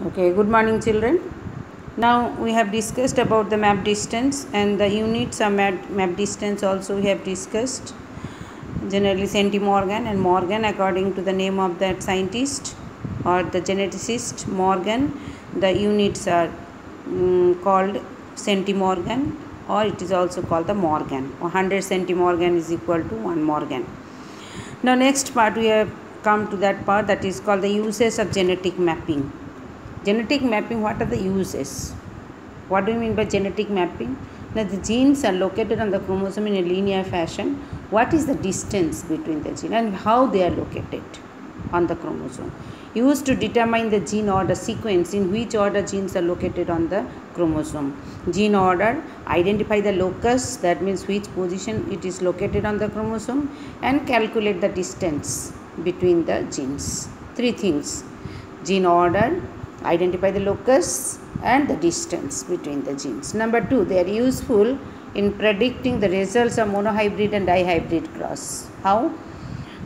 Okay, good morning children. Now we have discussed about the map distance and the units of map distance also we have discussed. Generally centimorgan and Morgan according to the name of that scientist or the geneticist Morgan. The units are called centimorgan, or it is also called the Morgan. 100 centimorgan is equal to 1 Morgan. Now next part we have come to that part that is called the uses of genetic mapping. Genetic mapping, what are the uses? What do you mean by genetic mapping? Now the genes are located on the chromosome in a linear fashion. What is the distance between the gene and how they are located on the chromosome? Used to determine the gene order sequence, in which order genes are located on the chromosome. Gene order, identify the locus, that means which position it is located on the chromosome, and calculate the distance between the genes. Three things: gene order, identify the locus, and the distance between the genes. Number 2, they are useful in predicting the results of monohybrid and dihybrid cross. How?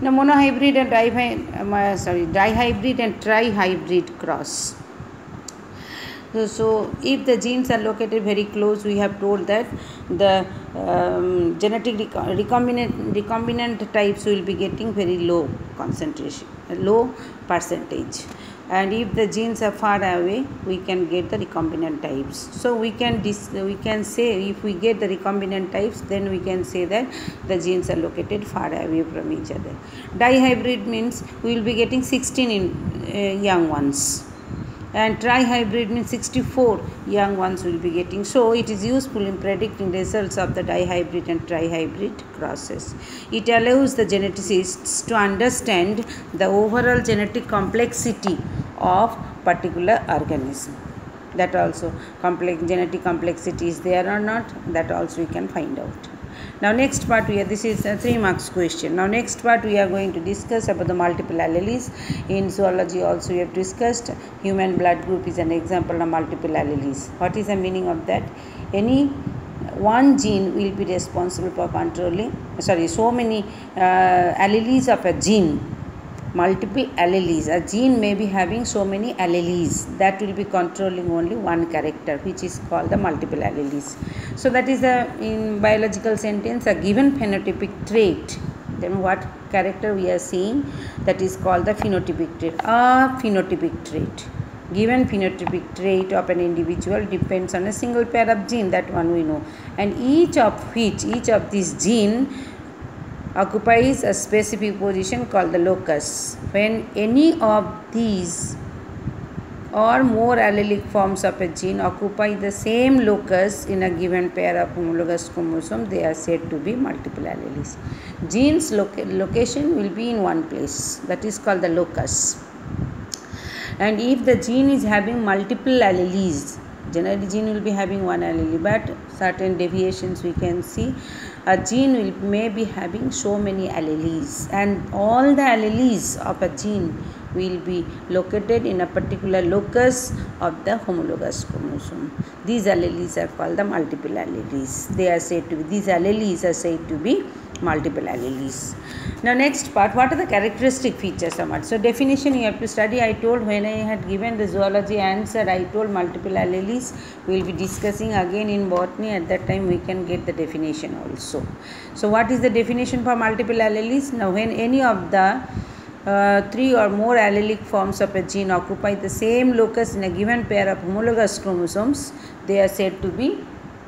Now monohybrid and dihybrid and trihybrid cross. So if the genes are located very close, we have told that the genetic recombinant types will be getting very low concentration, low percentage. And if the genes are far away, we can get the recombinant types. So we can say, if we get the recombinant types, then we can say that the genes are located far away from each other. Dihybrid means we will be getting 16 young ones, and trihybrid means 64 young ones will be getting. So it is useful in predicting results of the dihybrid and trihybrid crosses. It allows the geneticists to understand the overall genetic complexity of particular organism. That also genetic complexity is there or not, that also we can find out. Now next part this is a 3 marks question. Now next part we are going to discuss about the multiple alleles. In zoology also we have discussed human blood group is an example of multiple alleles. What is the meaning of that? Any one gene will be responsible for controlling so many alleles of a gene. Multiple alleles. A gene may be having so many alleles that will be controlling only one character, which is called the multiple alleles. So that is in biological sentence, a given phenotypic trait. Then what character we are seeing, that is called the phenotypic trait. A phenotypic trait. Given phenotypic trait of an individual depends on a single pair of gene, that one we know. And each of these gene occupies a specific position called the locus. When any of these or more allelic forms of a gene occupy the same locus in a given pair of homologous chromosomes, they are said to be multiple alleles. Gene's location will be in one place, that is called the locus. And if the gene is having multiple alleles, generally gene will be having one allele, but certain deviations we can see. A gene may be having so many alleles, and all the alleles of a gene will be located in a particular locus of the homologous chromosome. These alleles are called the multiple alleles. These alleles are said to be multiple alleles. Now next part, what are the characteristic features of it? So definition you have to study. I told when I had given the zoology answer, I told multiple alleles. We will be discussing again in botany. At that time we can get the definition also. So what is the definition for multiple alleles? Now when any of the 3 or more allelic forms of a gene occupy the same locus in a given pair of homologous chromosomes, they are said to be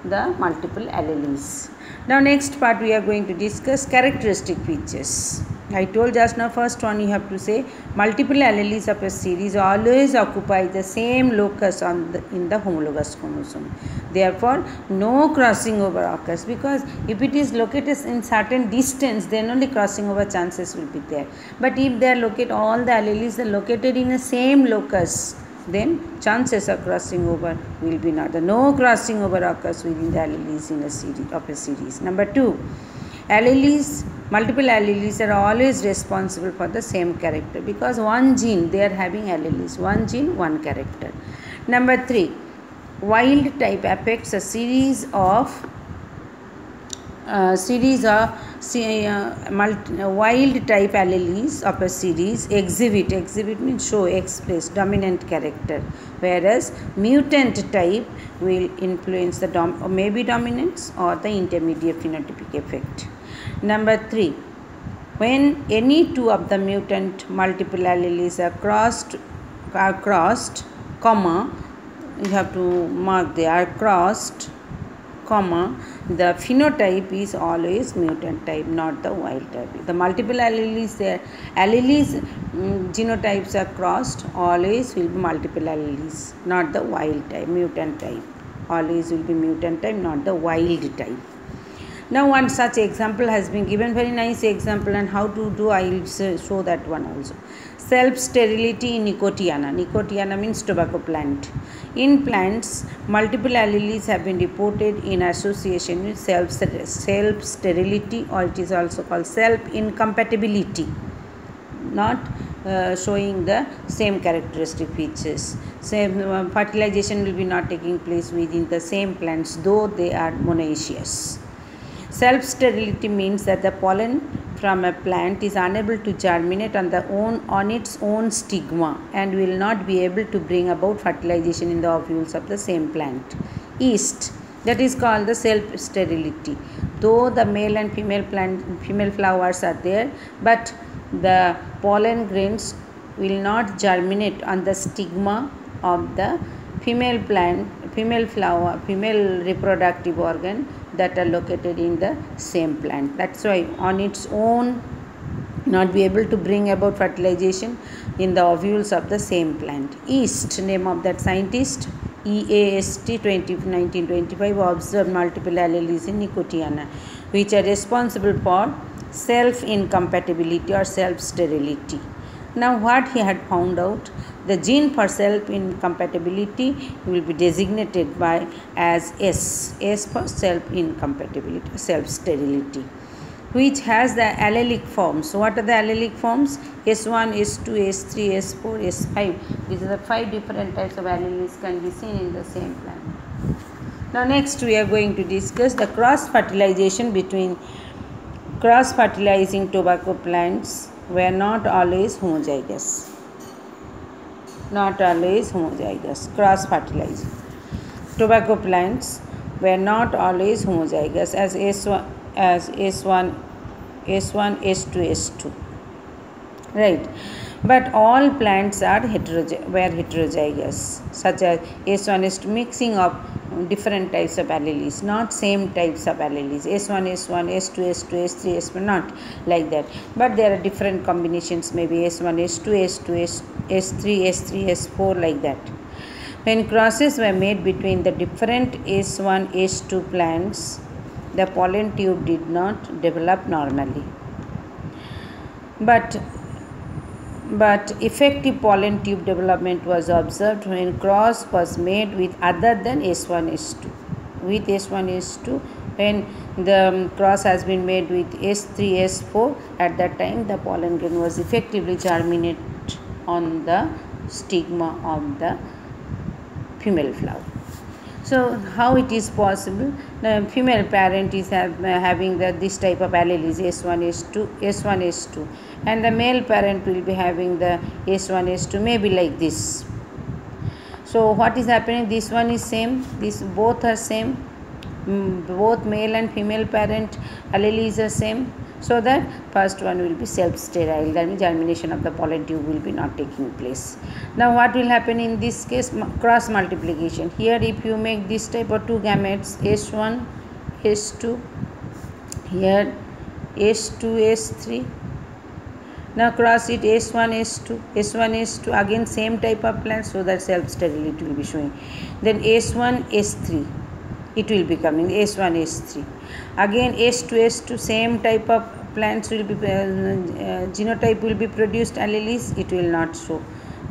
the multiple alleles. Now next part we are going to discuss characteristic features. I told just now, first one you have to say multiple alleles of a series always occupy the same locus in the homologous chromosome. Therefore no crossing over occurs, because if it is located in certain distance, then only crossing over chances will be there. But if they are located, all the alleles are located in the same locus, then chances of crossing over will be not. No crossing over occurs within the alleles in a series. Number 2, multiple alleles are always responsible for the same character, because one gene they are having alleles, one gene, one character. Number 3, wild type affects a series of series of wild type alleles of a series exhibit means show, express dominant character, whereas mutant type will influence the or maybe dominance or the intermediate phenotypic effect. Number 3, when any two of the mutant multiple alleles are crossed, comma, you have to mark they are crossed, comma, the phenotype is always mutant type, not the wild type. The multiple alleles, their alleles genotypes are crossed, always will be multiple alleles, not the wild type, mutant type. Always will be mutant type, not the wild type. Now one such example has been given, very nice example, and how to do I will show that one also. Self-sterility in Nicotiana. Nicotiana means tobacco plant. In plants, multiple alleles have been reported in association with self-sterility, or it is also called self-incompatibility, not showing the same characteristic features. Same fertilization will be not taking place within the same plants, though they are monoecious. Self-sterility means that the pollen from a plant is unable to germinate on its own stigma and will not be able to bring about fertilization in the ovules of the same plant. Yeast, that is called the self-sterility. Though the male and female flowers are there, but the pollen grains will not germinate on the stigma of the female reproductive organ that are located in the same plant. That's why on its own not be able to bring about fertilization in the ovules of the same plant. Yeast, name of that scientist, EAST 1925, observed multiple alleles in Nicotiana which are responsible for self-incompatibility or self-sterility. Now what he had found out, the gene for self-incompatibility will be designated by as S for self-incompatibility, self-sterility, which has the allelic forms. So what are the allelic forms? S1, S2, S3, S4, S5. These are the 5 different types of alleles can be seen in the same plant. Now next we are going to discuss the cross-fertilization between cross-fertilizing tobacco plants were not always homozygous. Cross-fertilizing tobacco plants were not always homozygous as S1, S2, S2. Right. But all plants are heterozygous, such as S1, S2, mixing of different types of alleles, not same types of alleles. S1, S1, S2, S2, S3, S4, not like that. But there are different combinations, maybe S1, S2, S2, S3, S3, S4, like that. When crosses were made between the different S1, S2 plants, the pollen tube did not develop normally. But effective pollen tube development was observed when cross was made with other than S1, S2. With S1, S2, when the cross has been made with S3, S4, at that time the pollen grain was effectively germinated on the stigma of the female flower. So how it is possible? The female parent is having this type of alleles, S1, S2, and the male parent will be having the S1, S2, maybe like this. So what is happening? This one is same, both are same, both male and female parent alleles are same. So that first one will be self-sterile, that means germination of the pollen tube will be not taking place. Now what will happen in this case? Cross multiplication. Here if you make this type of 2 gametes, S1, S2, here S2, S3. Now cross it S1, S2, S1, S2, again same type of plant, so that self-sterility will be showing. Then S1, S3. It will be coming S1, S3. Again S2, S2, same type of plants will be genotype will be produced alleles. It will not show.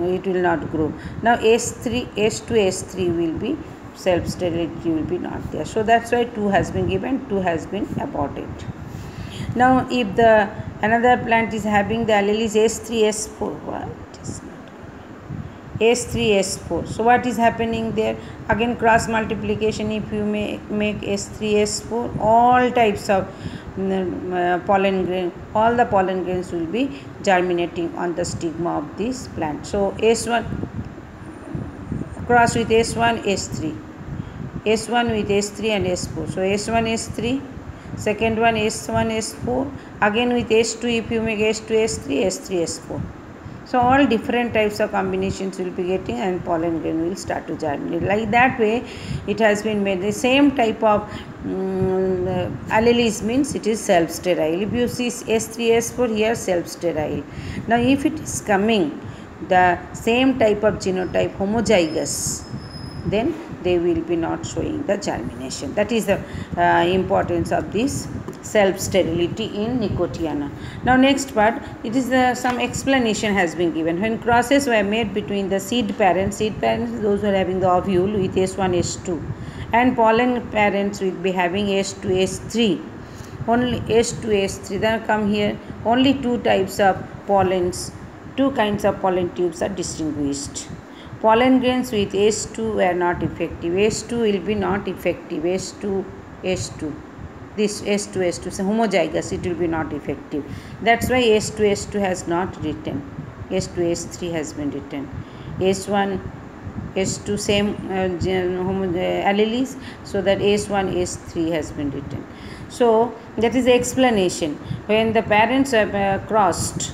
It will not grow. Now S2, S3 will be self-sterility will be not there. So that's why 2 has been given, 2 has been aborted. Now if the another plant is having the alleles S3, S4, what is not S3 S4. So what is happening there? Again cross multiplication. If you make S3 S4, all types of pollen grain, all the pollen grains will be germinating on the stigma of this plant. So S1 cross with S1 S3, S1 with S3 and S4. So S1 S3, second one S1 S4, again with S2 if you make S2 S3, S3 S4. So all different types of combinations will be getting and pollen grain will start to germinate. Like that way it has been made. The same type of alleles means it is self-sterile. If you see S3 S4 here, self-sterile. Now if it is coming the same type of genotype homozygous, then they will be not showing the germination. That is the importance of this self-sterility in Nicotiana. Now next part, it is some explanation has been given. When crosses were made between the seed parents those who are having the ovule with S1 S2 and pollen parents will be having S2 S3, only S2 S3, then come here only two types of pollens, two kinds of pollen tubes are distinguished. Pollen grains with S2 were not effective. S2 will be not effective. S2 S2, this S2 S2, so homozygous, it will be not effective. That's why S2 S2 has not written. S2 S3 has been written. S1 S2 same alleles, so that S1 S3 has been written. So that is the explanation. When the parents are crossed,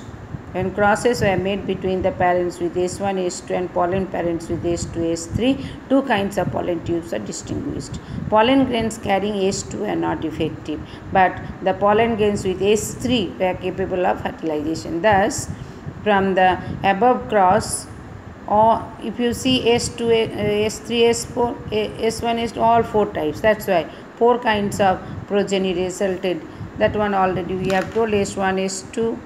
when crosses were made between the parents with S1 S2 and pollen parents with S2 S3, two kinds of pollen tubes are distinguished. Pollen grains carrying S2 are not effective, but the pollen grains with S3 were capable of fertilization. Thus, from the above cross, or if you see S2 S3 S4 S1 S2, all four types, that's why four kinds of progeny resulted. That one already we have told. S1 S2